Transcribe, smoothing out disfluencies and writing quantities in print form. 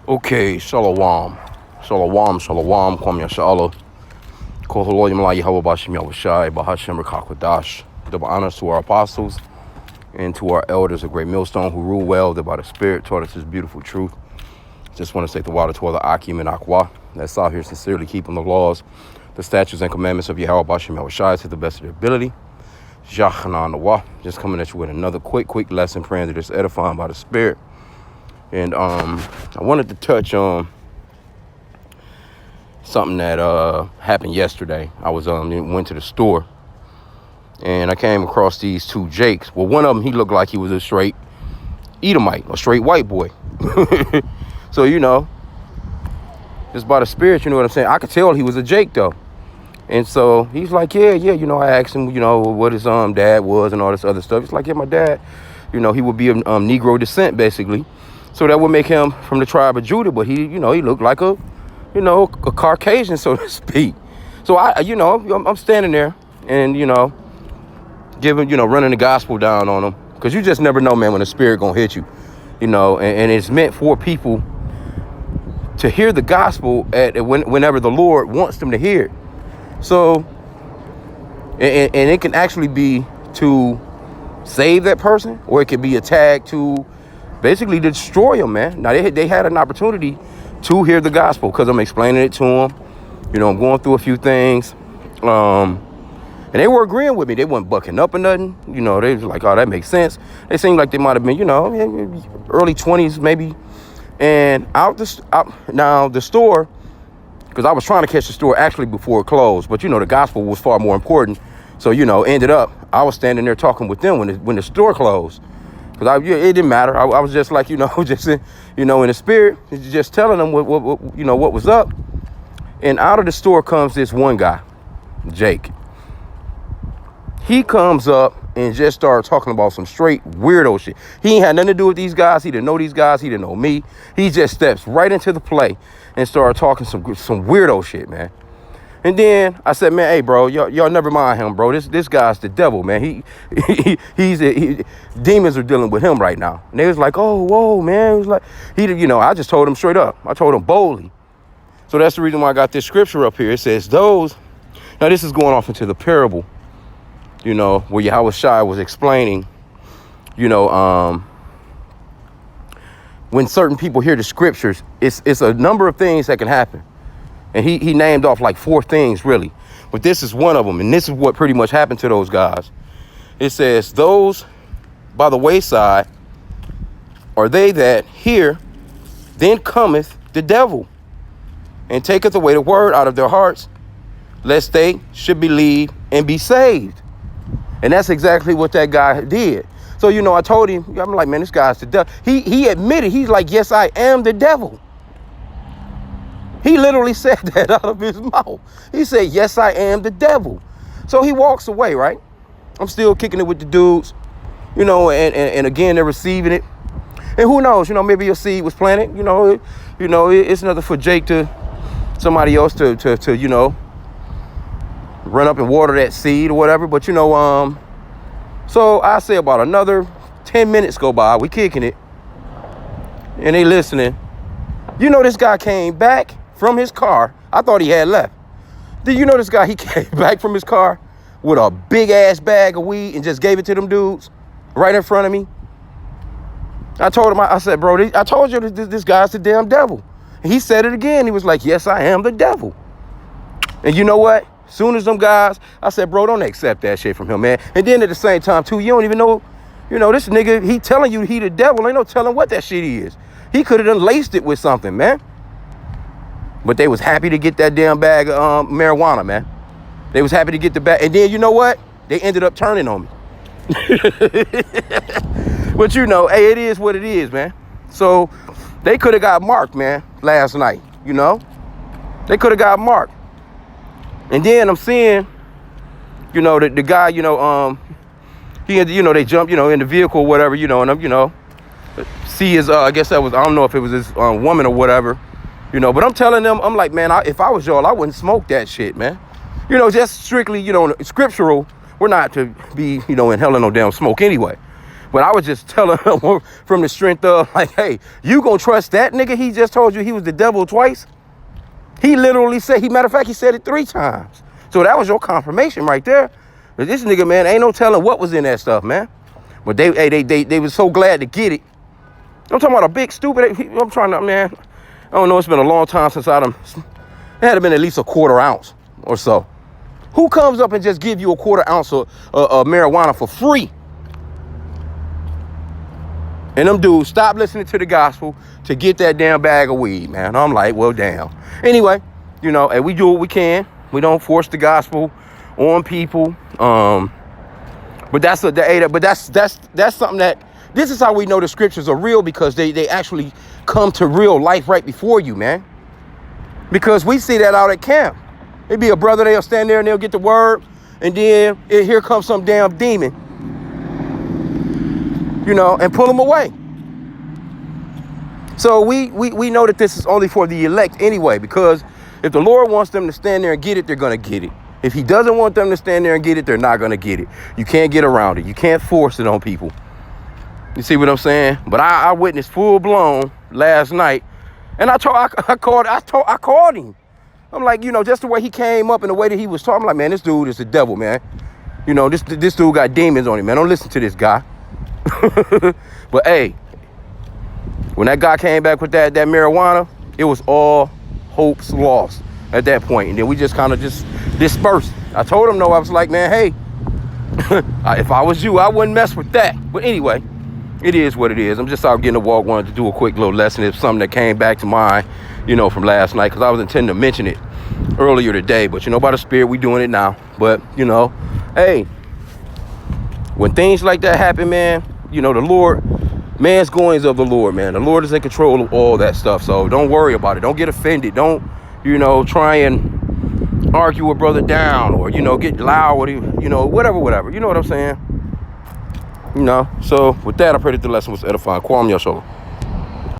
Okay, shalom. Shalom, shalom, kwam yashala. Koholoyim la Yahweh Bashim Yahushai, Bahashim Rakakwadash. Double honors to our apostles and to our elders, a great millstone who rule well, that by the Spirit taught us this beautiful truth. Just want to say the water to all the H.I.M and Aqua that's out here sincerely keeping the laws, the statutes and commandments of Yahweh Bashim Yahushai to the best of their ability. Just coming at you with another quick lesson, praying that it's edifying by the Spirit. And I wanted to touch on something that happened yesterday. I was went to the store and I came across these two Jakes. Well, one of them, he looked like he was a straight Edomite, a straight white boy. So, just by the Spirit, you know what I'm saying? I could tell he was a Jake though. And so he's like, yeah, I asked him, what his dad was and all this other stuff. He's like, yeah, my dad, he would be of Negro descent, basically. So that would make him from the tribe of Judah, but he looked like a Caucasian, so to speak. So I'm standing there and, running the gospel down on him. Because you just never know, man, when the Spirit gonna hit you, and it's meant for people to hear the gospel whenever the Lord wants them to hear it. So, and it can actually be to save that person, or it could be a tag to basically destroy them, man. Now, they had an opportunity to hear the gospel because I'm explaining it to them. I'm going through a few things. And they were agreeing with me. They weren't bucking up or nothing. They was like, oh, that makes sense. They seemed like they might have been, early 20s maybe. And now the store, because I was trying to catch the store actually before it closed, but the gospel was far more important. So, ended up, I was standing there talking with them when the store closed. Because it didn't matter. I was just like, just in the Spirit, just telling them what was up. And out of the store comes this one guy, Jake. He comes up and just started talking about some straight weirdo shit. He ain't had nothing to do with these guys. He didn't know these guys. He didn't know me. He just steps right into the play and started talking some weirdo shit, man. And then I said, man, hey, bro, y'all never mind him, bro. This guy's the devil, man. Demons are dealing with him right now. And they was like, oh, whoa, man. It was like, I just told him straight up. I told him boldly. So that's the reason why I got this scripture up here. It says now this is going off into the parable, where Yahweh Shai was explaining, when certain people hear the scriptures, it's a number of things that can happen. And he named off like 4 things, really. But this is one of them. And this is what pretty much happened to those guys. It says, those by the wayside are they that hear, then cometh the devil, and taketh away the word out of their hearts, lest they should believe and be saved. And that's exactly what that guy did. So, I told him, I'm like, man, this guy's the devil. He admitted, he's like, yes, I am the devil. He literally said that out of his mouth. He said, yes, I am the devil. So he walks away, right? I'm still kicking it with the dudes, and again, they're receiving it. And who knows, maybe your seed was planted, it's nothing for Jake somebody else to run up and water that seed or whatever. But, so I say about another 10 minutes go by, we kicking it, and they listening. This guy came back from his car. I thought he had left. Did you know this guy, he came back from his car with a big ass bag of weed and just gave it to them dudes right in front of me? I told him, I said, bro, I told you this guy's the damn devil. And he said it again. He was like, yes, I am the devil. And you know what? Soon as them guys, I said, bro, don't accept that shit from him, man. And then at the same time, too, you don't even know, this nigga, he telling you he the devil. Ain't no telling what that shit is. He could have done laced it with something, man. But they was happy to get that damn bag of marijuana, man. They was happy to get the bag. And then you know what? They ended up turning on me. But hey, it is what it is, man. So they could have got marked, man, last night, They could have got marked. And then I'm seeing, the guy, he had, they jumped, in the vehicle or whatever, and I'm, see his, I guess that was, I don't know if it was his woman or whatever, but I'm telling them, I'm like, man, if I was y'all, I wouldn't smoke that shit, man. Just strictly, scriptural. We're not to be, in hell of no damn smoke anyway. But I was just telling him from the strength of, like, hey, you gonna trust that nigga? He just told you he was the devil twice. He literally said, matter of fact, he said it 3 times. So that was your confirmation right there. But this nigga, man, ain't no telling what was in that stuff, man. But they was so glad to get it. I'm talking about a big stupid, I'm trying to, man, I don't know, it's been a long time since it had to been at least a 1/4 ounce or so. Who comes up and just give you a 1/4 ounce of marijuana for free? And them dudes stop listening to the gospel to get that damn bag of weed, man. I'm like, well, damn. Anyway, you know, and we do what we can. We don't force the gospel on people. But that's something that, this is how we know the scriptures are real, because they actually come to real life right before you, man. Because we see that out at camp. It'd be a brother, they'll stand there and they'll get the word, and then here comes some damn demon, you know, and pull them away. So we know that this is only for the elect anyway, because if the Lord wants them to stand there and get it, they're going to get it. If he doesn't want them to stand there and get it, they're not going to get it. You can't get around it. You can't force it on people. You see what I'm saying? But I witnessed full blown last night, and I called him. I'm like, you know, just the way he came up and the way that he was talking, I'm like, man, this dude is the devil, man. You know, this dude got demons on him, man. Don't listen to this guy. But hey, when that guy came back with that marijuana, it was all hopes lost at that point. And then we just kind of just dispersed. I told him no. I was like, man, hey, if I was you, I wouldn't mess with that. But anyway, it is what it is. I'm just out getting a walk, wanted to do a quick little lesson. It's something that came back to mind, you know, from last night, because I was intending to mention it earlier today. But, you know, by the Spirit, we doing it now. But, you know, hey, when things like that happen, man, you know, the Lord, man's goings of the Lord, man. The Lord is in control of all that stuff. So don't worry about it. Don't get offended. Don't, you know, try and argue a brother down, or, you know, get loud with him, you know, whatever. You know what I'm saying? You know, so with that, I pray that the lesson was edifying. Kwam Yashala.